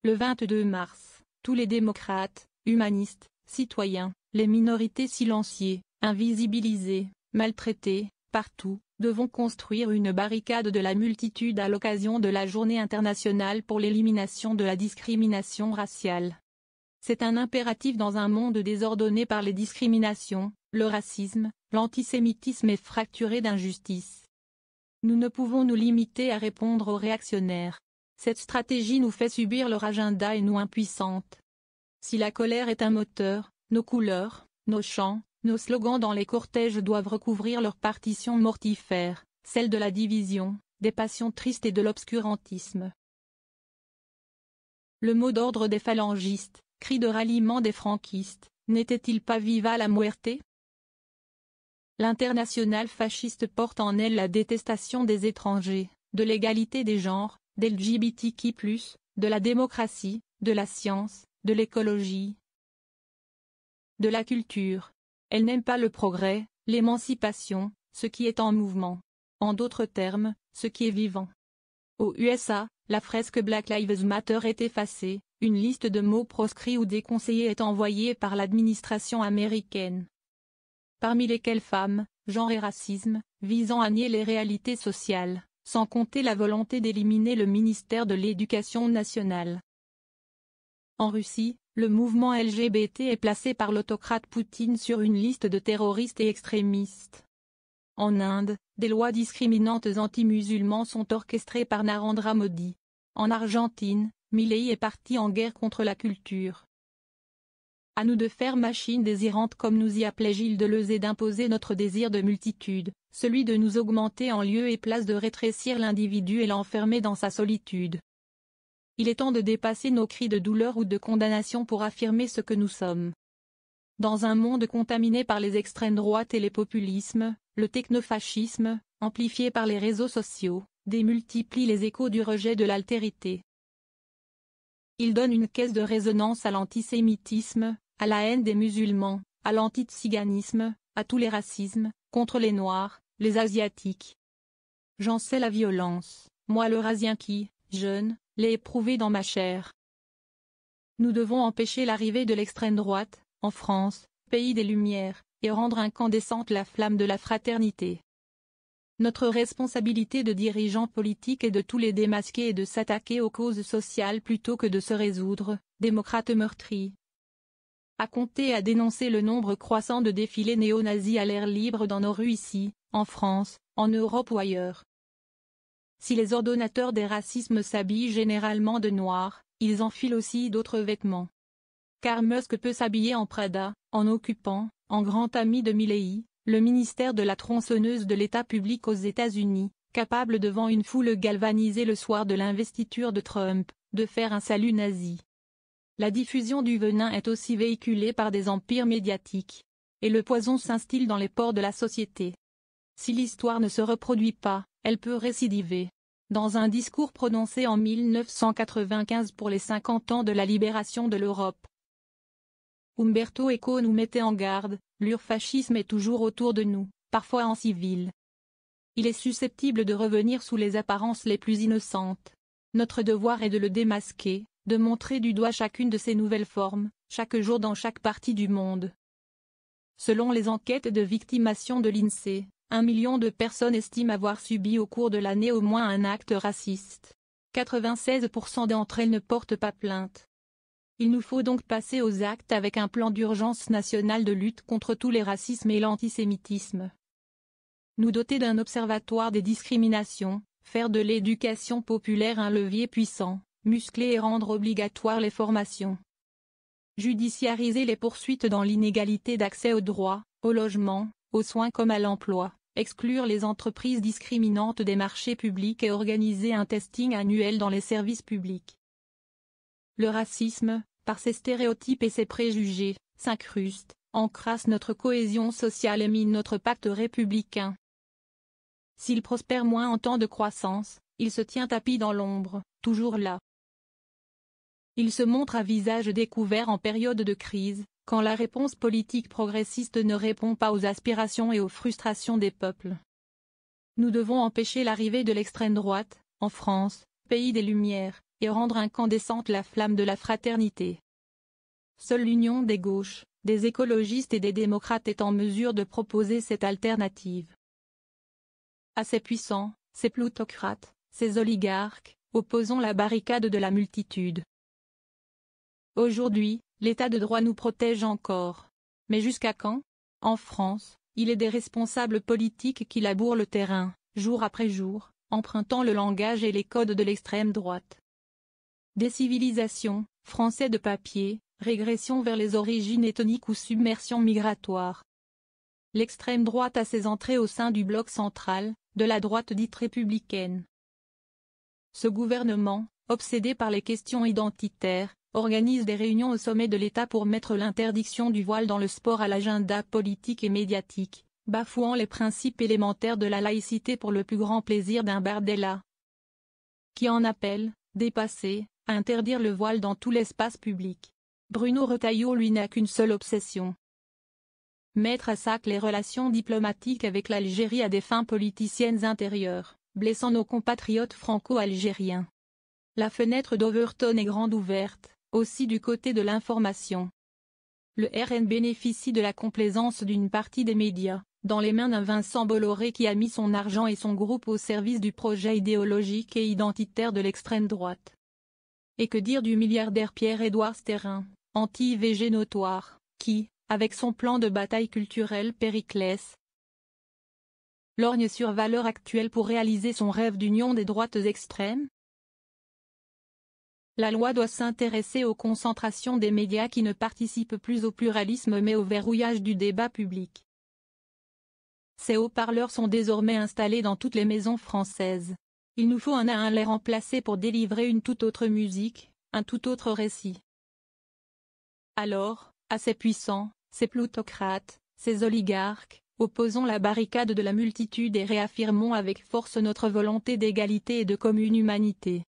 Le 22 mars, tous les démocrates, humanistes, citoyens, les minorités silenciées, invisibilisées, maltraitées, partout, devons construire une barricade de la multitude à l'occasion de la Journée internationale pour l'élimination de la discrimination raciale. C'est un impératif dans un monde désordonné par les discriminations, le racisme, l'antisémitisme et fracturé d'injustice. Nous ne pouvons nous limiter à répondre aux réactionnaires. Cette stratégie nous fait subir leur agenda et nous impuissantes. Si la colère est un moteur, nos couleurs, nos chants, nos slogans dans les cortèges doivent recouvrir leur partition mortifère, celle de la division, des passions tristes et de l'obscurantisme. Le mot d'ordre des phalangistes, cri de ralliement des franquistes, n'était-il pas Viva la muerte? L'internationale fasciste porte en elle la détestation des étrangers, de l'égalité des genres, des LGBTQ+, de la démocratie, de la science, de l'écologie, de la culture. Elle n'aime pas le progrès, l'émancipation, ce qui est en mouvement. En d'autres termes, ce qui est vivant. Aux USA, la fresque Black Lives Matter est effacée, une liste de mots proscrits ou déconseillés est envoyée par l'administration américaine. Parmi lesquels femmes, genre et racisme, visant à nier les réalités sociales, sans compter la volonté d'éliminer le ministère de l'Éducation nationale. En Russie, le mouvement LGBT est placé par l'autocrate Poutine sur une liste de terroristes et extrémistes. En Inde, des lois discriminantes anti-musulmans sont orchestrées par Narendra Modi. En Argentine, Milei est parti en guerre contre la culture. À nous de faire machine désirante comme nous y appelait Gilles Deleuze et d'imposer notre désir de multitude, celui de nous augmenter en lieu et place de rétrécir l'individu et l'enfermer dans sa solitude. Il est temps de dépasser nos cris de douleur ou de condamnation pour affirmer ce que nous sommes. Dans un monde contaminé par les extrêmes droites et les populismes, le technofascisme, amplifié par les réseaux sociaux, démultiplie les échos du rejet de l'altérité. Il donne une caisse de résonance à l'antisémitisme, à la haine des musulmans, à l'antitsiganisme, à tous les racismes, contre les Noirs, les Asiatiques. J'en sais la violence, moi le rasien qui, jeune, l'ai éprouvé dans ma chair. Nous devons empêcher l'arrivée de l'extrême droite, en France, pays des Lumières, et rendre incandescente la flamme de la fraternité. Notre responsabilité de dirigeants politiques est de tous les démasquer et de s'attaquer aux causes sociales plutôt que de se résoudre, démocrates meurtris, à compter et à dénoncer le nombre croissant de défilés néo-nazis à l'air libre dans nos rues ici, en France, en Europe ou ailleurs. Si les ordonnateurs des racismes s'habillent généralement de noir, ils enfilent aussi d'autres vêtements. Car Musk peut s'habiller en Prada, en occupant, en grand ami de Milei, le ministère de la tronçonneuse de l'État public aux États-Unis, capable devant une foule galvanisée le soir de l'investiture de Trump, de faire un salut nazi. La diffusion du venin est aussi véhiculée par des empires médiatiques. Et le poison s'instille dans les pores de la société. Si l'histoire ne se reproduit pas, elle peut récidiver. Dans un discours prononcé en 1995 pour les 50 ans de la libération de l'Europe, Umberto Eco nous mettait en garde, l'urfascisme est toujours autour de nous, parfois en civil. Il est susceptible de revenir sous les apparences les plus innocentes. Notre devoir est de le démasquer, de montrer du doigt chacune de ces nouvelles formes, chaque jour dans chaque partie du monde. Selon les enquêtes de victimation de l'INSEE, 1 million de personnes estiment avoir subi au cours de l'année au moins un acte raciste. 96% d'entre elles ne portent pas plainte. Il nous faut donc passer aux actes avec un plan d'urgence national de lutte contre tous les racismes et l'antisémitisme. Nous doter d'un observatoire des discriminations, faire de l'éducation populaire un levier puissant, muscler et rendre obligatoires les formations. Judiciariser les poursuites dans l'inégalité d'accès aux droits, au logement, aux soins comme à l'emploi, exclure les entreprises discriminantes des marchés publics et organiser un testing annuel dans les services publics. Le racisme, par ses stéréotypes et ses préjugés, s'incruste, encrasse notre cohésion sociale et mine notre pacte républicain. S'il prospère moins en temps de croissance, il se tient tapi dans l'ombre, toujours là. Il se montre à visage découvert en période de crise, quand la réponse politique progressiste ne répond pas aux aspirations et aux frustrations des peuples. Nous devons empêcher l'arrivée de l'extrême droite, en France, pays des Lumières, et rendre incandescente la flamme de la fraternité. Seule l'union des gauches, des écologistes et des démocrates est en mesure de proposer cette alternative. À ces puissants, ces plutocrates, ces oligarques, opposons la barricade de la multitude. Aujourd'hui, l'état de droit nous protège encore. Mais jusqu'à quand? En France, il est des responsables politiques qui labourent le terrain, jour après jour, empruntant le langage et les codes de l'extrême droite. Décivilisation, français de papier, régression vers les origines ethniques ou submersion migratoire. L'extrême droite a ses entrées au sein du bloc central, de la droite dite républicaine. Ce gouvernement, obsédé par les questions identitaires, organise des réunions au sommet de l'État pour mettre l'interdiction du voile dans le sport à l'agenda politique et médiatique, bafouant les principes élémentaires de la laïcité pour le plus grand plaisir d'un Bardella, qui en appelle, dépassé, à interdire le voile dans tout l'espace public. Bruno Retailleau lui n'a qu'une seule obsession: mettre à sac les relations diplomatiques avec l'Algérie à des fins politiciennes intérieures, blessant nos compatriotes franco-algériens. La fenêtre d'Overton est grande ouverte, aussi du côté de l'information. Le RN bénéficie de la complaisance d'une partie des médias, dans les mains d'un Vincent Bolloré qui a mis son argent et son groupe au service du projet idéologique et identitaire de l'extrême droite. Et que dire du milliardaire Pierre-Édouard Sterrin, anti-IVG notoire, qui, avec son plan de bataille culturelle Périclès, lorgne sur valeurs actuelles pour réaliser son rêve d'union des droites extrêmes? La loi doit s'intéresser aux concentrations des médias qui ne participent plus au pluralisme mais au verrouillage du débat public. Ces haut-parleurs sont désormais installés dans toutes les maisons françaises. Il nous faut un à un les remplacer pour délivrer une toute autre musique, un tout autre récit. Alors, à ces puissants, ces plutocrates, ces oligarques, opposons la barricade de la multitude et réaffirmons avec force notre volonté d'égalité et de commune humanité.